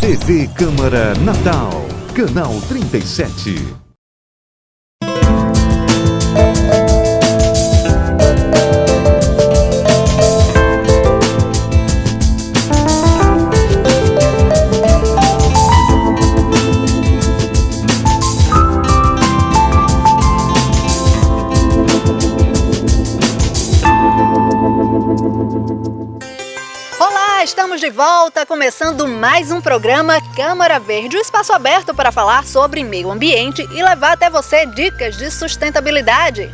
TV Câmara Natal, canal 37. Estamos de volta, começando mais um programa Câmara Verde, um espaço aberto para falar sobre meio ambiente e levar até você dicas de sustentabilidade.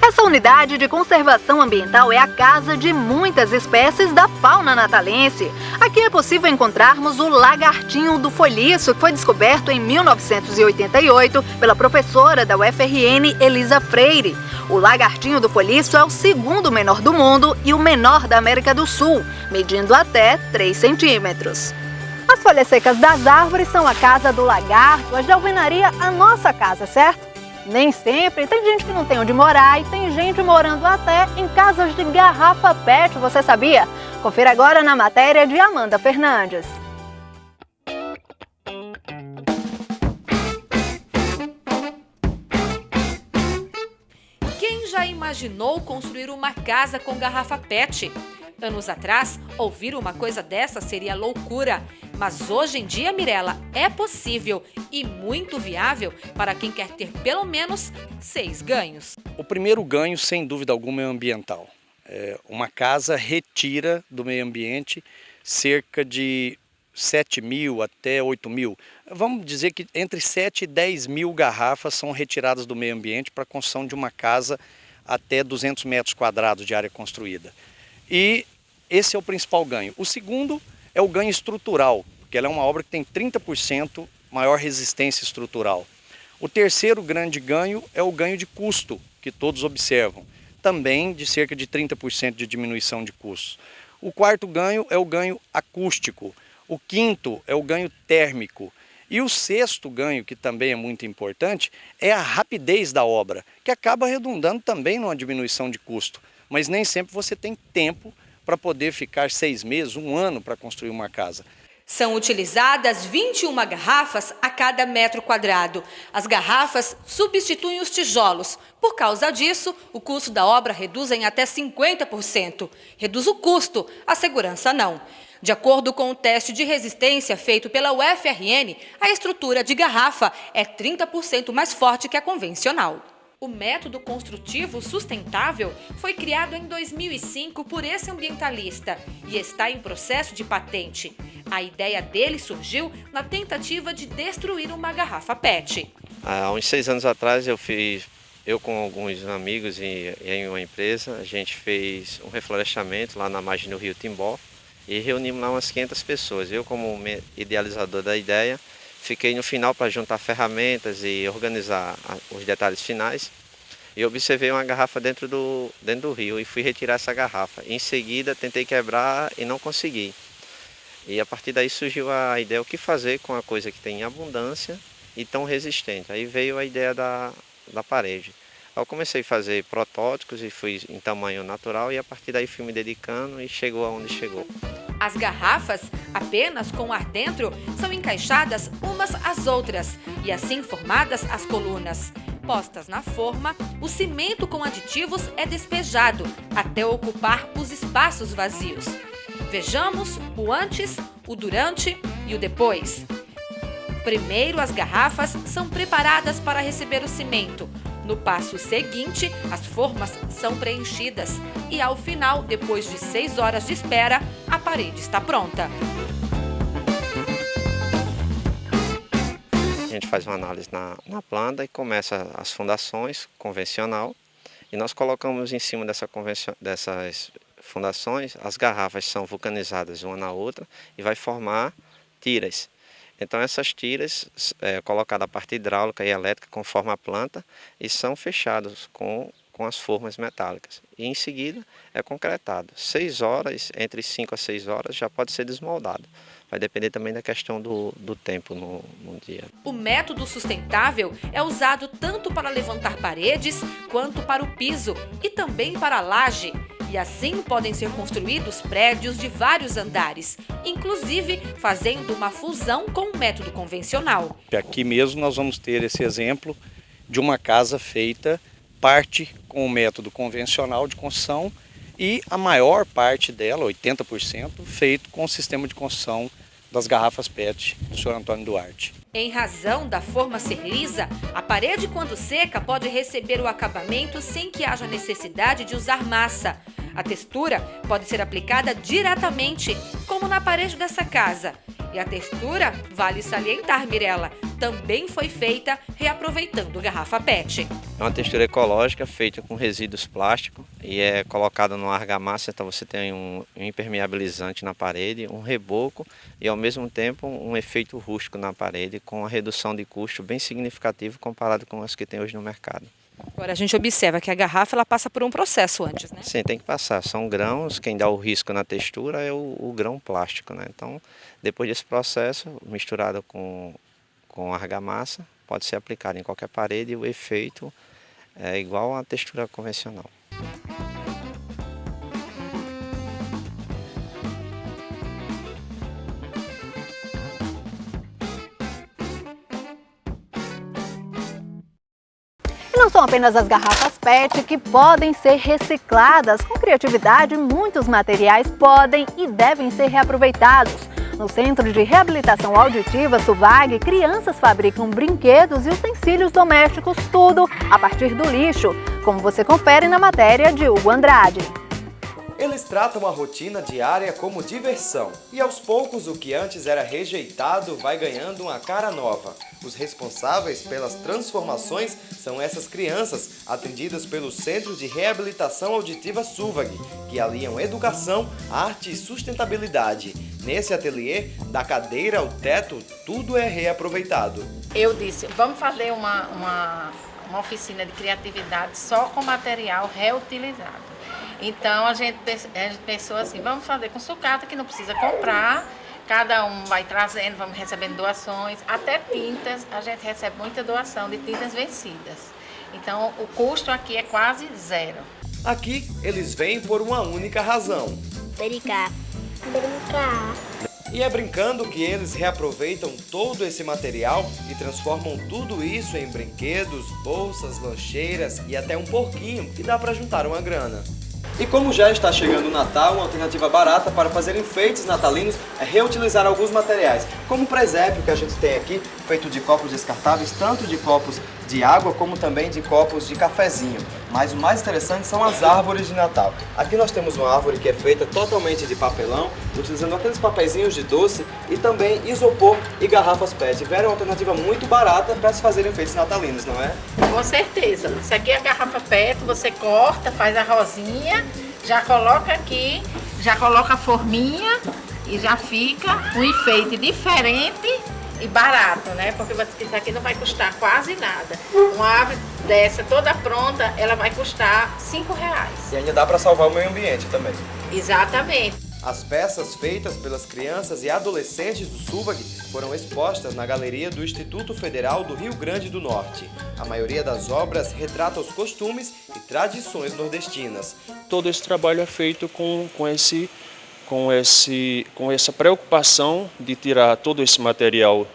Essa unidade de conservação ambiental é a casa de muitas espécies da fauna natalense. Aqui é possível encontrarmos o lagartinho do folhiço, que foi descoberto em 1988 pela professora da UFRN, Elisa Freire. O lagartinho do folhiço é o segundo menor do mundo e o menor da América do Sul, medindo até 3 centímetros. As folhas secas das árvores são a casa do lagarto, as de alvenaria a nossa casa, certo? Nem sempre, tem gente que não tem onde morar e tem gente morando até em casas de garrafa PET, você sabia? Confira agora na matéria de Amanda Fernandes. Quem já imaginou construir uma casa com garrafa PET? Anos atrás, ouvir uma coisa dessa seria loucura. Mas hoje em dia, Mirella, é possível e muito viável para quem quer ter pelo menos 6 ganhos. O primeiro ganho, sem dúvida alguma, é ambiental. Uma casa retira do meio ambiente cerca de 7 mil até 8 mil. Vamos dizer que entre 7 e 10 mil garrafas são retiradas do meio ambiente para a construção de uma casa até 200 metros quadrados de área construída. E esse é o principal ganho. O segundo é o ganho estrutural, porque ela é uma obra que tem 30% maior resistência estrutural. O terceiro grande ganho é o ganho de custo, que todos observam, também de cerca de 30% de diminuição de custos. O quarto ganho é o ganho acústico, o quinto é o ganho térmico. E o sexto ganho, que também é muito importante, é a rapidez da obra, que acaba redundando também numa diminuição de custo. Mas nem sempre você tem tempo para poder ficar 6 meses, 1 ano para construir uma casa. São utilizadas 21 garrafas a cada metro quadrado. As garrafas substituem os tijolos. Por causa disso, o custo da obra reduz em até 50%. Reduz o custo, a segurança não. De acordo com o teste de resistência feito pela UFRN, a estrutura de garrafa é 30% mais forte que a convencional. O método construtivo sustentável foi criado em 2005 por esse ambientalista e está em processo de patente. A ideia dele surgiu na tentativa de destruir uma garrafa PET. Há uns 6 anos atrás eu com alguns amigos e em uma empresa, a gente fez um reflorestamento lá na margem do rio Timbó e reunimos lá umas 500 pessoas. Eu, como idealizador da ideia, fiquei no final para juntar ferramentas e organizar os detalhes finais. E observei uma garrafa dentro do rio e fui retirar essa garrafa. Em seguida tentei quebrar e não consegui. E a partir daí surgiu a ideia o que fazer com a coisa que tem em abundância e tão resistente. Aí veio a ideia da parede. Eu comecei a fazer protótipos e fui em tamanho natural e a partir daí fui me dedicando e chegou aonde chegou. As garrafas, apenas com ar dentro, são encaixadas umas às outras e assim formadas as colunas. Postas na forma, o cimento com aditivos é despejado até ocupar os espaços vazios. Vejamos o antes, o durante e o depois. Primeiro, as garrafas são preparadas para receber o cimento. No passo seguinte, as formas são preenchidas e ao final, depois de 6 horas de espera, a parede está pronta. A gente faz uma análise na planta e começa as fundações convencional e nós colocamos em cima dessas fundações, as garrafas são vulcanizadas uma na outra e vai formar tiras. Então essas tiras colocadas a parte hidráulica e elétrica conforme a planta e são fechadas com as formas metálicas. E em seguida é concretado. 6 horas, entre 5 a 6 horas já pode ser desmoldado. Vai depender também da questão do tempo no dia. O método sustentável é usado tanto para levantar paredes quanto para o piso e também para a laje. e assim podem ser construídos prédios de vários andares, inclusive fazendo uma fusão com o método convencional. Aqui mesmo nós vamos ter esse exemplo de uma casa feita parte com o método convencional de construção e a maior parte dela, 80%, feito com o sistema de construção das garrafas PET do Sr. Antônio Duarte. Em razão da forma ser lisa, a parede, quando seca, pode receber o acabamento sem que haja necessidade de usar massa. A textura pode ser aplicada diretamente, como na parede dessa casa. E a textura, vale salientar, Mirella, também foi feita reaproveitando garrafa PET. É uma textura ecológica feita com resíduos plásticos e é colocada no argamassa, então você tem um impermeabilizante na parede, um reboco e ao mesmo tempo um efeito rústico na parede com uma redução de custo bem significativa comparado com as que tem hoje no mercado. Agora a gente observa que a garrafa ela passa por um processo antes, né? Sim, tem que passar. São grãos, quem dá o risco na textura é o grão plástico, né? Então, depois desse processo, misturado com argamassa, pode ser aplicado em qualquer parede e o efeito é igual à textura convencional. E não são apenas as garrafas PET que podem ser recicladas. Com criatividade, muitos materiais podem e devem ser reaproveitados. No Centro de Reabilitação Auditiva SUVAG, crianças fabricam brinquedos e utensílios domésticos, tudo a partir do lixo, como você confere na matéria de Hugo Andrade. Eles tratam a rotina diária como diversão e aos poucos o que antes era rejeitado vai ganhando uma cara nova. Os responsáveis pelas transformações são essas crianças, atendidas pelo Centro de Reabilitação Auditiva SUVAG, que aliam educação, arte e sustentabilidade. Nesse ateliê, da cadeira ao teto, tudo é reaproveitado. Eu disse, vamos fazer uma oficina de criatividade só com material reutilizado. Então a gente pensou assim, vamos fazer com sucata que não precisa comprar, cada um vai trazendo, vamos recebendo doações, até tintas, a gente recebe muita doação de tintas vencidas. Então o custo aqui é quase zero. Aqui eles vêm por uma única razão. Brincar. E é brincando que eles reaproveitam todo esse material e transformam tudo isso em brinquedos, bolsas, lancheiras e até um porquinho que dá para juntar uma grana. E como já está chegando o Natal, uma alternativa barata para fazer enfeites natalinos é reutilizar alguns materiais, como o presépio que a gente tem aqui, feito de copos descartáveis, tanto de copos de água como também de copos de cafezinho. Mas o mais interessante são as árvores de Natal. Aqui nós temos uma árvore que é feita totalmente de papelão, utilizando aqueles papeizinhos de doce e também isopor e garrafas PET. Vera, é uma alternativa muito barata para se fazer enfeites natalinos, não é? Com certeza. Isso aqui é a garrafa PET, você corta, faz a rosinha, já coloca aqui, já coloca a forminha e já fica um enfeite diferente e barato, né? Porque isso aqui não vai custar quase nada. Uma árvore dessa toda pronta, ela vai custar R$5. E ainda dá para salvar o meio ambiente também. Exatamente. As peças feitas pelas crianças e adolescentes do SUVAG foram expostas na galeria do Instituto Federal do Rio Grande do Norte. A maioria das obras retrata os costumes e tradições nordestinas. Todo esse trabalho é feito com essa preocupação de tirar todo esse material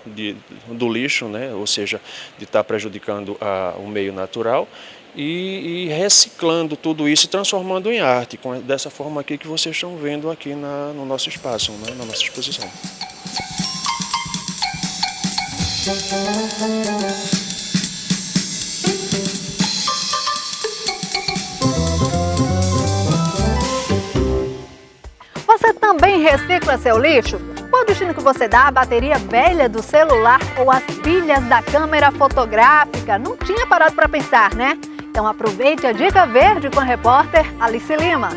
do lixo, né? Ou seja, de estar prejudicando o meio natural e reciclando tudo isso e transformando em arte, dessa forma aqui que vocês estão vendo aqui no nosso espaço, né? Na nossa exposição. Você também recicla seu lixo? Qual o destino que você dá à bateria velha do celular ou às pilhas da câmera fotográfica? Não tinha parado para pensar, né? Então aproveite a dica verde com a repórter Alice Lima.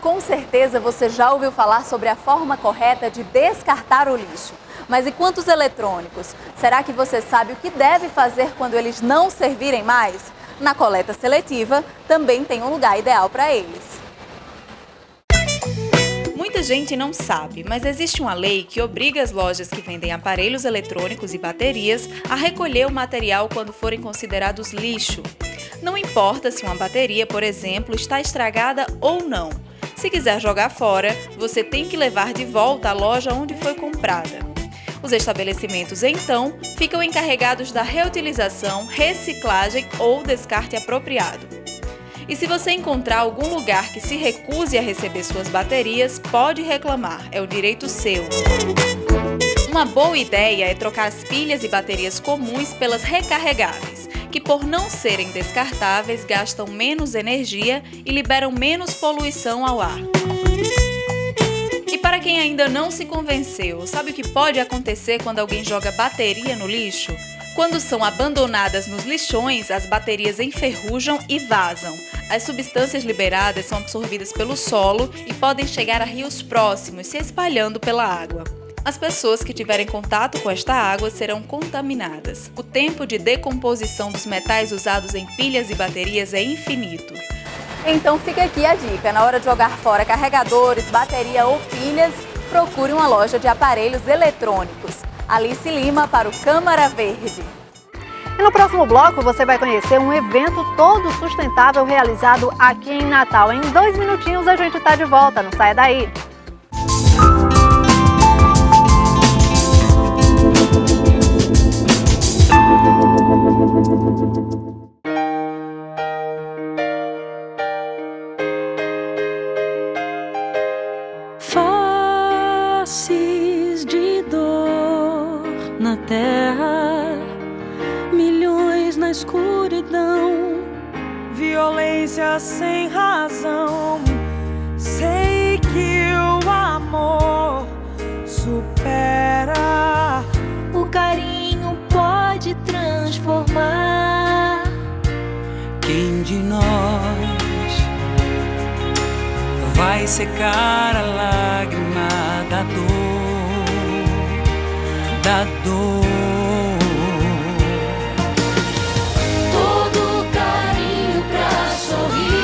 Com certeza você já ouviu falar sobre a forma correta de descartar o lixo. Mas e quantos eletrônicos? Será que você sabe o que deve fazer quando eles não servirem mais? Na coleta seletiva também tem um lugar ideal para eles. Muita Muita gente não sabe, mas existe uma lei que obriga as lojas que vendem aparelhos eletrônicos e baterias a recolher o material quando forem considerados lixo. Não importa se uma bateria, por exemplo, está estragada ou não. Se quiser jogar fora, você tem que levar de volta à loja onde foi comprada. Os estabelecimentos, então, ficam encarregados da reutilização, reciclagem ou descarte apropriado. E se você encontrar algum lugar que se recuse a receber suas baterias, pode reclamar, é o direito seu. Uma boa ideia é trocar as pilhas e baterias comuns pelas recarregáveis, que por não serem descartáveis gastam menos energia e liberam menos poluição ao ar. E para quem ainda não se convenceu, sabe o que pode acontecer quando alguém joga bateria no lixo? Quando são abandonadas nos lixões, as baterias enferrujam e vazam. As substâncias liberadas são absorvidas pelo solo e podem chegar a rios próximos, se espalhando pela água. As pessoas que tiverem contato com esta água serão contaminadas. O tempo de decomposição dos metais usados em pilhas e baterias é infinito. Então fica aqui a dica, na hora de jogar fora carregadores, bateria ou pilhas, procure uma loja de aparelhos eletrônicos. Alice Lima para o Câmara Verde. E no próximo bloco você vai conhecer um evento todo sustentável realizado aqui em Natal. Em 2 minutinhos a gente está de volta, não saia daí. Faces de dor na terra, milhões na escuridão, violência sem razão. Sei que o amor supera, o carinho pode transformar. Quem de nós vai secar a lágrima da dor, da dor? Todo carinho pra sorrir,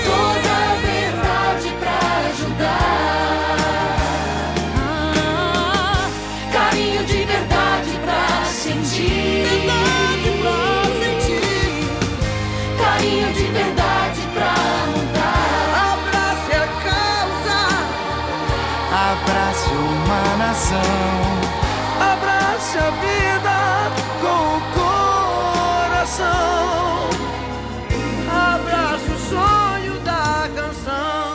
toda verdade pra ajudar, carinho de verdade pra sentir, carinho de verdade pra mudar. Abrace a causa, abrace uma nação, abrace a vida com o coração, abrace o sonho da canção.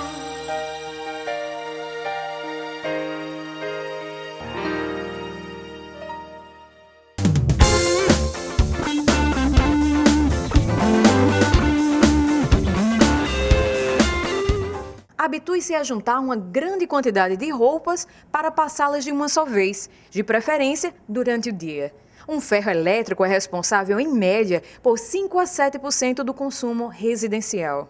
Habitue-se a juntar uma grande quantidade de roupas para passá-las de uma só vez, de preferência durante o dia. Um ferro elétrico é responsável, em média, por 5 a 7% do consumo residencial.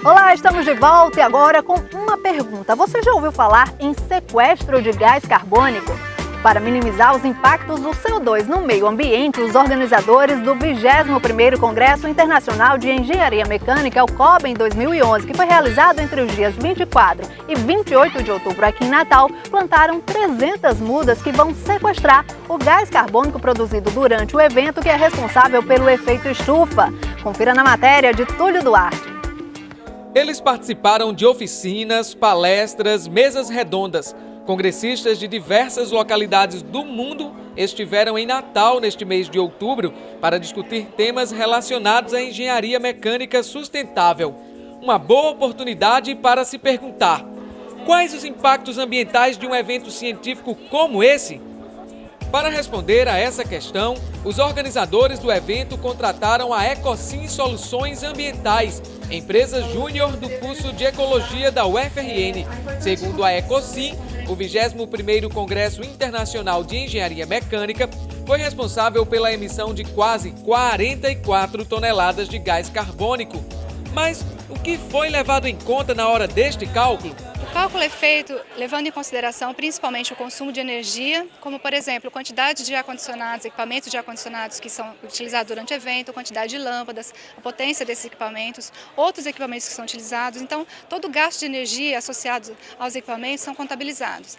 Olá, estamos de volta e agora com uma pergunta. Você já ouviu falar em sequestro de gás carbônico? Para minimizar os impactos do CO2 no meio ambiente, os organizadores do 21º Congresso Internacional de Engenharia Mecânica, o COB em 2011, que foi realizado entre os dias 24 e 28 de outubro aqui em Natal, plantaram 300 mudas que vão sequestrar o gás carbônico produzido durante o evento, que é responsável pelo efeito estufa. Confira na matéria de Túlio Duarte. Eles participaram de oficinas, palestras, mesas redondas. Congressistas de diversas localidades do mundo estiveram em Natal neste mês de outubro para discutir temas relacionados à engenharia mecânica sustentável. Uma boa oportunidade para se perguntar: quais os impactos ambientais de um evento científico como esse? Para responder a essa questão, os organizadores do evento contrataram a Ecocim Soluções Ambientais, empresa júnior do curso de Ecologia da UFRN. Segundo a Ecocim, o 21º Congresso Internacional de Engenharia Mecânica foi responsável pela emissão de quase 44 toneladas de gás carbônico. Mas O que foi levado em conta na hora deste cálculo? O cálculo é feito levando em consideração principalmente o consumo de energia, como por exemplo, quantidade de ar-condicionados, equipamentos de ar-condicionados que são utilizados durante o evento, quantidade de lâmpadas, a potência desses equipamentos, outros equipamentos que são utilizados. Então, todo o gasto de energia associado aos equipamentos são contabilizados.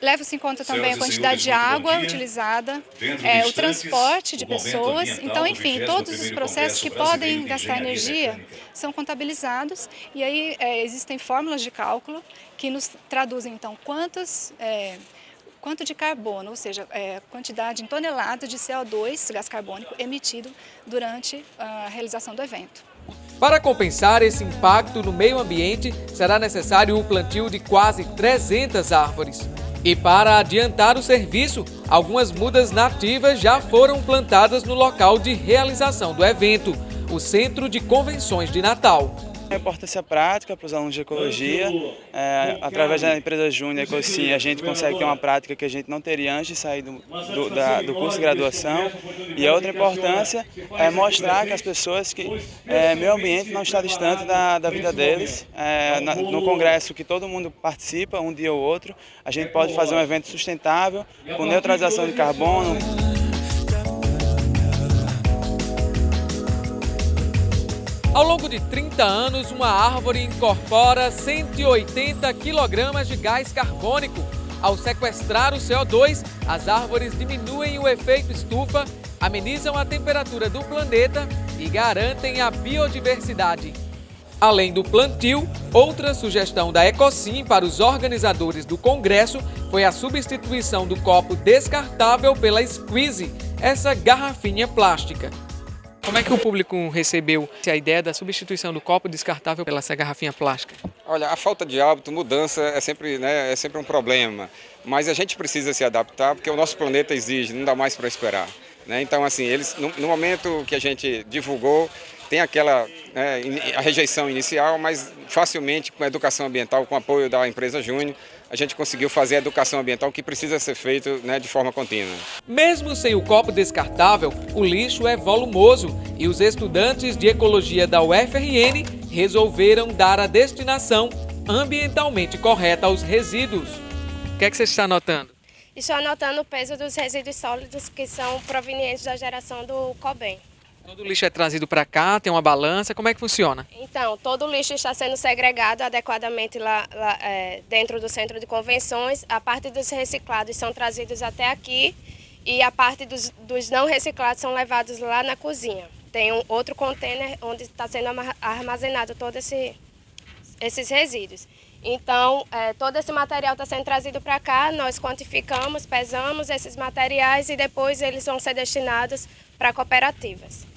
Leva-se em conta também a quantidade de água utilizada, o transporte de pessoas. Então, enfim, todos os processos que podem gastar energia são contabilizados e aí existem fórmulas de cálculo que nos traduzem, então, quanto de carbono, ou seja, quantidade em toneladas de CO2, gás carbônico, emitido durante a realização do evento. Para compensar esse impacto no meio ambiente, será necessário o plantio de quase 300 árvores. E para adiantar o serviço, algumas mudas nativas já foram plantadas no local de realização do evento, o Centro de Convenções de Natal. A importância prática para os alunos de ecologia, através da empresa Júnior Ecocim, a gente consegue ter uma prática que a gente não teria antes de sair do curso de graduação. E a outra importância é mostrar que as pessoas que meio ambiente não está distante da vida deles. No congresso que todo mundo participa, um dia ou outro, a gente pode fazer um evento sustentável, com neutralização de carbono. Ao longo de 30 anos, uma árvore incorpora 180 kg de gás carbônico. Ao sequestrar o CO2, as árvores diminuem o efeito estufa, amenizam a temperatura do planeta e garantem a biodiversidade. Além do plantio, outra sugestão da Ecocim para os organizadores do congresso foi a substituição do copo descartável pela Squeeze, essa garrafinha plástica. Como é que o público recebeu a ideia da substituição do copo descartável pela essa garrafinha plástica? Olha, a falta de hábito, mudança é sempre um problema, mas a gente precisa se adaptar porque o nosso planeta exige, não dá mais para esperar. Então, assim, eles no momento que a gente divulgou, tem aquela a rejeição inicial, mas facilmente com a educação ambiental, com o apoio da empresa Júnior, a gente conseguiu fazer a educação ambiental que precisa ser feita de forma contínua. Mesmo sem o copo descartável, o lixo é volumoso e os estudantes de ecologia da UFRN resolveram dar a destinação ambientalmente correta aos resíduos. O que é que você está anotando? Estou anotando o peso dos resíduos sólidos que são provenientes da geração do COBEM. Todo o lixo é trazido para cá, tem uma balança, como é que funciona? Então, todo o lixo está sendo segregado adequadamente lá dentro do centro de convenções. A parte dos reciclados são trazidos até aqui e a parte dos não reciclados são levados lá na cozinha. Tem um outro container onde está sendo armazenado todos esses resíduos. Então, todo esse material está sendo trazido para cá, nós quantificamos, pesamos esses materiais e depois eles vão ser destinados para cooperativas.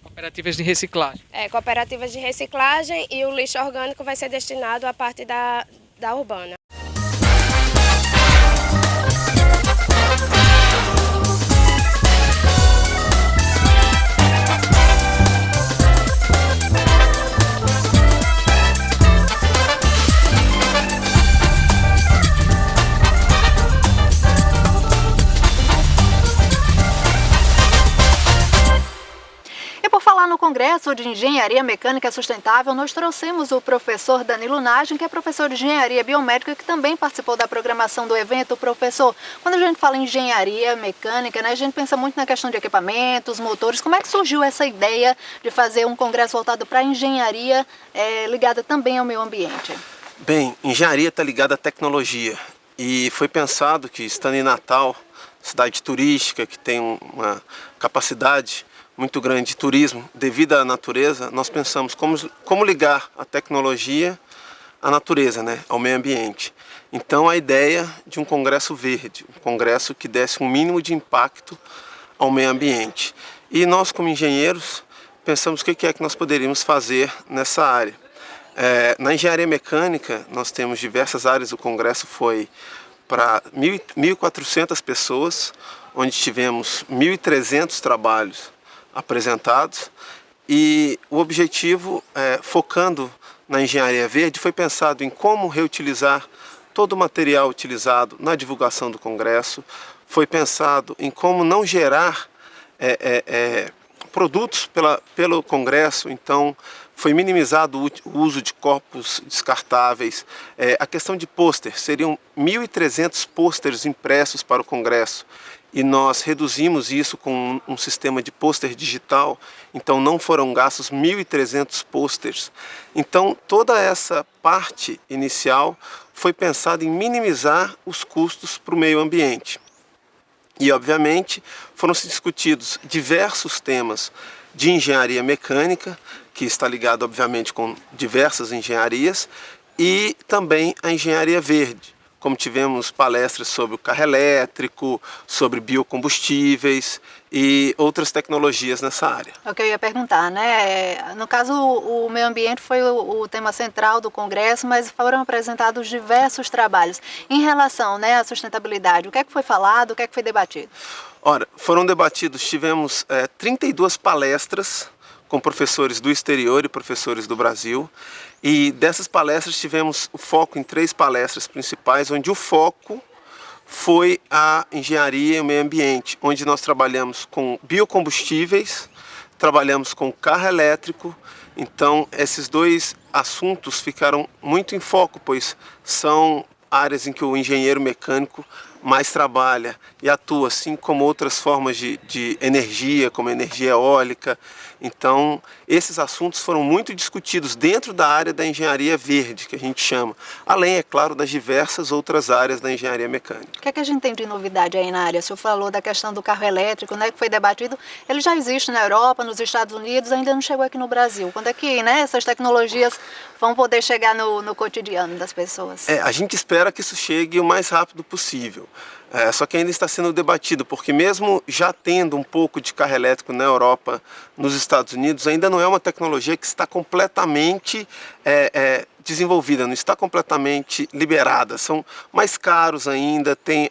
Cooperativas de reciclagem. Cooperativas de reciclagem e o lixo orgânico vai ser destinado à parte da urbana. No Congresso de Engenharia Mecânica Sustentável, nós trouxemos o professor Danilo Nagem, que é professor de Engenharia Biomédica, que também participou da programação do evento. Professor, quando a gente fala em engenharia mecânica, a gente pensa muito na questão de equipamentos, motores. Como é que surgiu essa ideia de fazer um congresso voltado para a engenharia ligada também ao meio ambiente? Bem, engenharia está ligada à tecnologia e foi pensado que, estando em Natal, cidade turística, que tem uma capacidade muito grande de turismo devido à natureza, nós pensamos como ligar a tecnologia à natureza, ao meio ambiente. Então a ideia de um congresso verde, um congresso que desse um mínimo de impacto ao meio ambiente. E nós, como engenheiros, pensamos o que é que nós poderíamos fazer nessa área. Na engenharia mecânica, nós temos diversas áreas. O congresso foi para 1.400 pessoas, onde tivemos 1.300 trabalhos apresentados, e o objetivo, focando na engenharia verde, foi pensado em como reutilizar todo o material utilizado na divulgação do congresso, foi pensado em como não gerar produtos pelo congresso. Então foi minimizado o uso de corpos descartáveis. A questão de pôster, seriam 1.300 pôsteres impressos para o Congresso, e nós reduzimos isso com um sistema de pôster digital, então não foram gastos 1.300 pôsteres. Então toda essa parte inicial foi pensada em minimizar os custos para o meio ambiente. E obviamente foram discutidos diversos temas de engenharia mecânica, que está ligado obviamente com diversas engenharias, e também a engenharia verde, como tivemos palestras sobre o carro elétrico, sobre biocombustíveis e outras tecnologias nessa área. É o que eu ia perguntar, né? No caso, o meio ambiente foi o tema central do Congresso, mas foram apresentados diversos trabalhos. Em relação, né, à sustentabilidade, o que é que foi falado, o que é que foi debatido? Ora, foram debatidos, tivemos 32 palestras com professores do exterior e professores do Brasil. E dessas palestras tivemos o foco em 3 palestras principais, onde o foco foi a engenharia e o meio ambiente, onde nós trabalhamos com biocombustíveis, trabalhamos com carro elétrico. Então esses 2 assuntos ficaram muito em foco, pois são áreas em que o engenheiro mecânico mais trabalha e atua, assim como outras formas de energia, como a energia eólica. Então, esses assuntos foram muito discutidos dentro da área da engenharia verde, que a gente chama, além, é claro, das diversas outras áreas da engenharia mecânica. O que é que a gente tem de novidade aí na área? O senhor falou da questão do carro elétrico, né, que foi debatido. Ele já existe na Europa, nos Estados Unidos, ainda não chegou aqui no Brasil. Quando é que, né, essas tecnologias vão poder chegar no cotidiano das pessoas? A gente espera que isso chegue o mais rápido possível. Só que ainda está sendo debatido, porque mesmo já tendo um pouco de carro elétrico na Europa, nos Estados Unidos, ainda não é uma tecnologia que está completamente desenvolvida, não está completamente liberada. São mais caros ainda, tem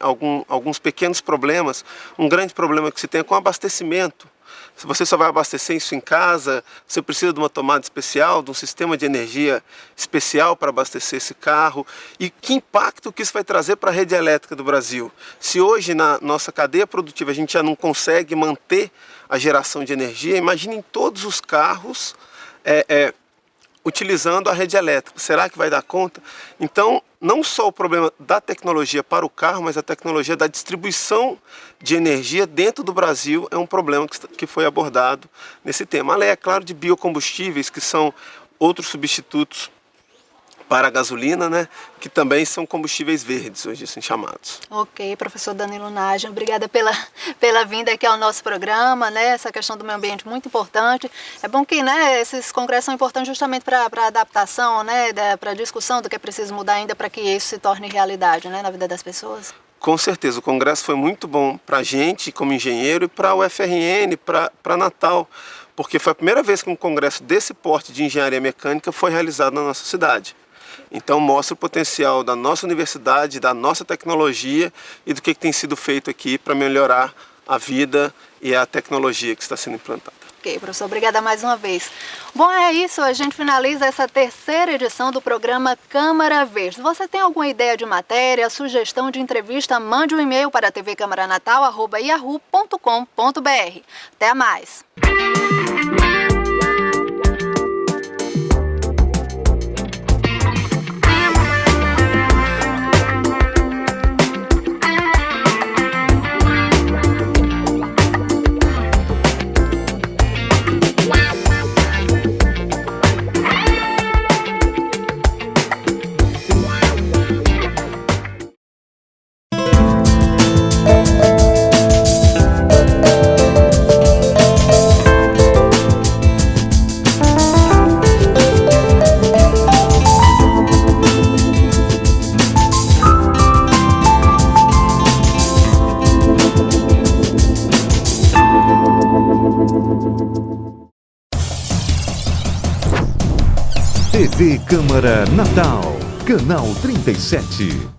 alguns pequenos problemas. Um grande problema que se tem é com o abastecimento. Se você só vai abastecer isso em casa, você precisa de uma tomada especial, de um sistema de energia especial para abastecer esse carro. E que impacto que isso vai trazer para a rede elétrica do Brasil? Se hoje na nossa cadeia produtiva a gente já não consegue manter a geração de energia, imaginem todos os carros utilizando a rede elétrica. Será que vai dar conta? Então, não só o problema da tecnologia para o carro, mas a tecnologia da distribuição de energia dentro do Brasil é um problema que foi abordado nesse tema. Além, é claro, de biocombustíveis, que são outros substitutos para a gasolina, né, que também são combustíveis verdes, hoje assim chamados. Ok, professor Danilo Nágio, obrigada pela vinda aqui ao nosso programa, né, essa questão do meio ambiente muito importante. É bom que, né, esses congressos são importantes justamente para a adaptação, né, para a discussão do que é preciso mudar ainda para que isso se torne realidade, né, na vida das pessoas. Com certeza, o congresso foi muito bom para a gente como engenheiro e para o UFRN, para Natal, porque foi a primeira vez que um congresso desse porte de engenharia mecânica foi realizado na nossa cidade. Então mostra o potencial da nossa universidade, da nossa tecnologia e do que tem sido feito aqui para melhorar a vida e a tecnologia que está sendo implantada. Ok, professor, obrigada mais uma vez. Bom, é isso, a gente finaliza essa 3ª edição do programa Câmara Verde. Se você tem alguma ideia de matéria, sugestão de entrevista, mande um e-mail para tvcamaranatal@yahoo.com.br. Até mais! TV Câmara Natal, Canal 37.